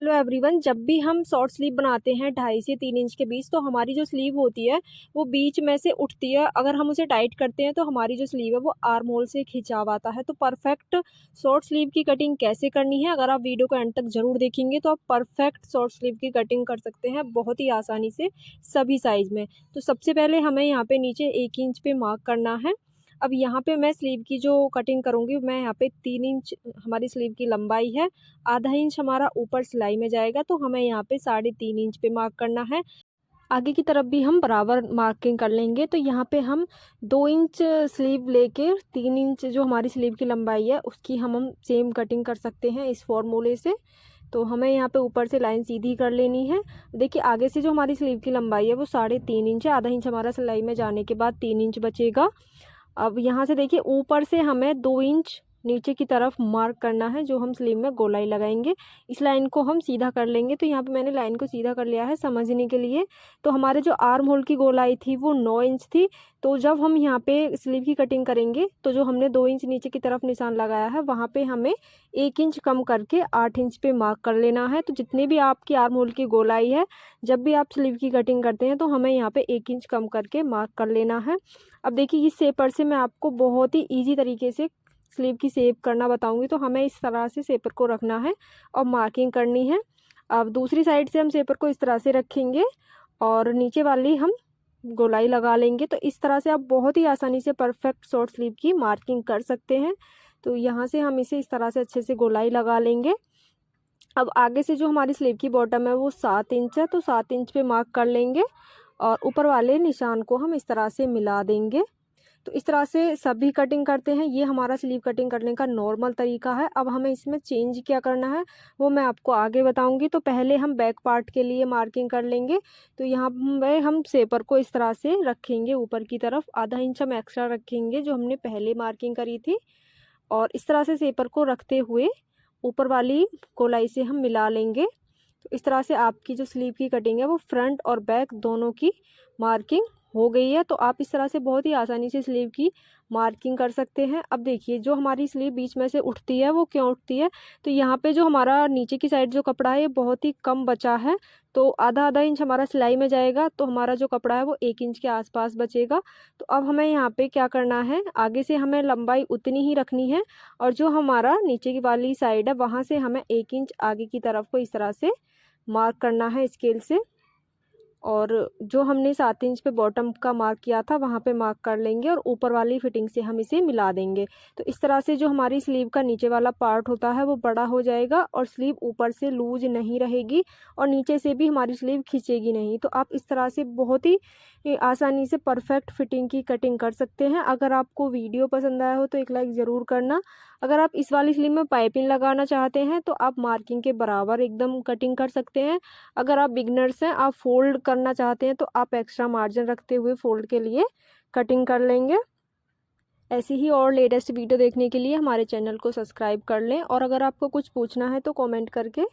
Hello everyone, जब भी हम शॉर्ट स्लीव बनाते हैं 2.5 से 3 इंच के बीच, तो हमारी जो स्लीव होती है वो बीच में से उठती है। अगर हम उसे टाइट करते हैं तो हमारी जो स्लीव है वो आर्म होल से खिंचाव आता है। तो परफेक्ट शॉर्ट स्लीव की कटिंग कैसे करनी है, अगर आप वीडियो को एंड तक ज़रूर देखेंगे तो आप परफेक्ट शॉर्ट स्लीव की कटिंग कर सकते हैं बहुत ही आसानी से, सभी साइज़ में। तो सबसे पहले हमें यहाँ पे नीचे 1 इंच पे मार्क करना है। अब यहाँ पे मैं स्लीव की जो कटिंग करूँगी, मैं यहाँ पे 3 इंच हमारी स्लीव की लंबाई है, आधा इंच हमारा ऊपर सिलाई में जाएगा, तो हमें यहाँ पे 3.5 इंच पे मार्क करना है। आगे की तरफ भी हम बराबर मार्किंग कर लेंगे। तो यहाँ पे हम 2 इंच स्लीव लेके 3 इंच जो हमारी स्लीव की लंबाई है उसकी हम सेम कटिंग कर सकते हैं इस फॉर्मूले से। तो हमें यहाँ पे ऊपर से लाइन सीधी कर लेनी है। देखिए, आगे से जो हमारी स्लीव की लंबाई है वो 3.5 इंच है, आधा इंच हमारा सिलाई में जाने के बाद 3 इंच बचेगा। अब यहाँ से देखिए, ऊपर से हमें 2 इंच नीचे की तरफ मार्क करना है, जो हम स्लीव में गोलाई लगाएंगे। इस लाइन को हम सीधा कर लेंगे। तो यहाँ पे मैंने लाइन को सीधा कर लिया है समझने के लिए। तो हमारे जो आर्म होल की गोलाई थी वो 9 इंच थी। तो जब हम यहाँ पे स्लीव की कटिंग करेंगे तो जो हमने 2 इंच नीचे की तरफ निशान लगाया है वहाँ पे हमें 1 इंच कम करके 8 इंच पे मार्क कर लेना है। तो जितनी भी आपकी आर्म होल की गोलाई है, जब भी आप स्लीव की कटिंग करते हैं तो हमें यहाँ पे 1 इंच कम करके मार्क कर लेना है। अब देखिए, इस शेपर से मैं आपको बहुत ही ईजी तरीके से स्लीव की शेप करना बताऊंगी। तो हमें इस तरह से शेपर को रखना है और मार्किंग करनी है। अब दूसरी साइड से हम शेपर को इस तरह से रखेंगे और नीचे वाली हम गोलाई लगा लेंगे। तो इस तरह से आप बहुत ही आसानी से परफेक्ट शॉर्ट स्लीव की मार्किंग कर सकते हैं। तो यहाँ से हम इसे इस तरह से अच्छे से गोलाई लगा लेंगे। अब आगे से जो हमारी स्लीव की बॉटम है वो 7 इंच है, तो 7 इंच पे मार्क कर लेंगे और ऊपर वाले निशान को हम इस तरह से मिला देंगे। तो इस तरह से सभी कटिंग करते हैं। ये हमारा स्लीव कटिंग करने का नॉर्मल तरीका है। अब हमें इसमें चेंज क्या करना है वो मैं आपको आगे बताऊंगी। तो पहले हम बैक पार्ट के लिए मार्किंग कर लेंगे। तो यहाँ पे हम शेपर को इस तरह से रखेंगे, ऊपर की तरफ आधा इंच हम एक्स्ट्रा रखेंगे जो हमने पहले मार्किंग करी थी। और इस तरह से शेपर को रखते हुए ऊपर वाली गोलाई से हम मिला लेंगे। तो इस तरह से आपकी जो स्लीव की कटिंग है वो फ्रंट और बैक दोनों की मार्किंग हो गई है। तो आप इस तरह से बहुत ही आसानी से स्लीव की मार्किंग कर सकते हैं। अब देखिए, जो हमारी स्लीव बीच में से उठती है वो क्यों उठती है, तो यहाँ पे जो हमारा नीचे की साइड जो कपड़ा है ये बहुत ही कम बचा है। तो आधा आधा इंच हमारा सिलाई में जाएगा, तो हमारा जो कपड़ा है वो 1 इंच के आसपास बचेगा। तो अब हमें यहाँ पे क्या करना है, आगे से हमें लंबाई उतनी ही रखनी है और जो हमारा नीचे की वाली साइड है वहाँ से हमें 1 इंच आगे की तरफ को इस तरह से मार्क करना है स्केल से। और जो हमने 7 इंच पे बॉटम का मार्क किया था वहाँ पे मार्क कर लेंगे और ऊपर वाली फिटिंग से हम इसे मिला देंगे। तो इस तरह से जो हमारी स्लीव का नीचे वाला पार्ट होता है वो बड़ा हो जाएगा और स्लीव ऊपर से लूज नहीं रहेगी और नीचे से भी हमारी स्लीव खींचेगी नहीं। तो आप इस तरह से बहुत ही आसानी से परफेक्ट फिटिंग की कटिंग कर सकते हैं। अगर आपको वीडियो पसंद आया हो तो एक लाइक ज़रूर करना। अगर आप इस वाली स्लीव में पाइपिंग लगाना चाहते हैं तो आप मार्किंग के बराबर एकदम कटिंग कर सकते हैं। अगर आप बिगनर्स हैं, आप फोल्ड करना चाहते हैं तो आप एक्स्ट्रा मार्जिन रखते हुए फोल्ड के लिए कटिंग कर लेंगे। ऐसी ही और लेटेस्ट वीडियो देखने के लिए हमारे चैनल को सब्सक्राइब कर लें और अगर आपको कुछ पूछना है तो कमेंट करके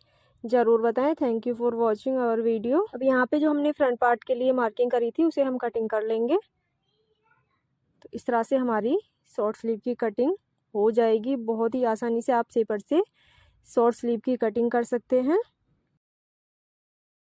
ज़रूर बताएं। Thank you for watching our video. अब यहाँ पे जो हमने फ्रंट पार्ट के लिए मार्किंग करी थी उसे हम कटिंग कर लेंगे। तो इस तरह से हमारी शॉर्ट स्लीव की कटिंग हो जाएगी। बहुत ही आसानी से आप शेपर से शॉर्ट स्लीव की कटिंग कर सकते हैं।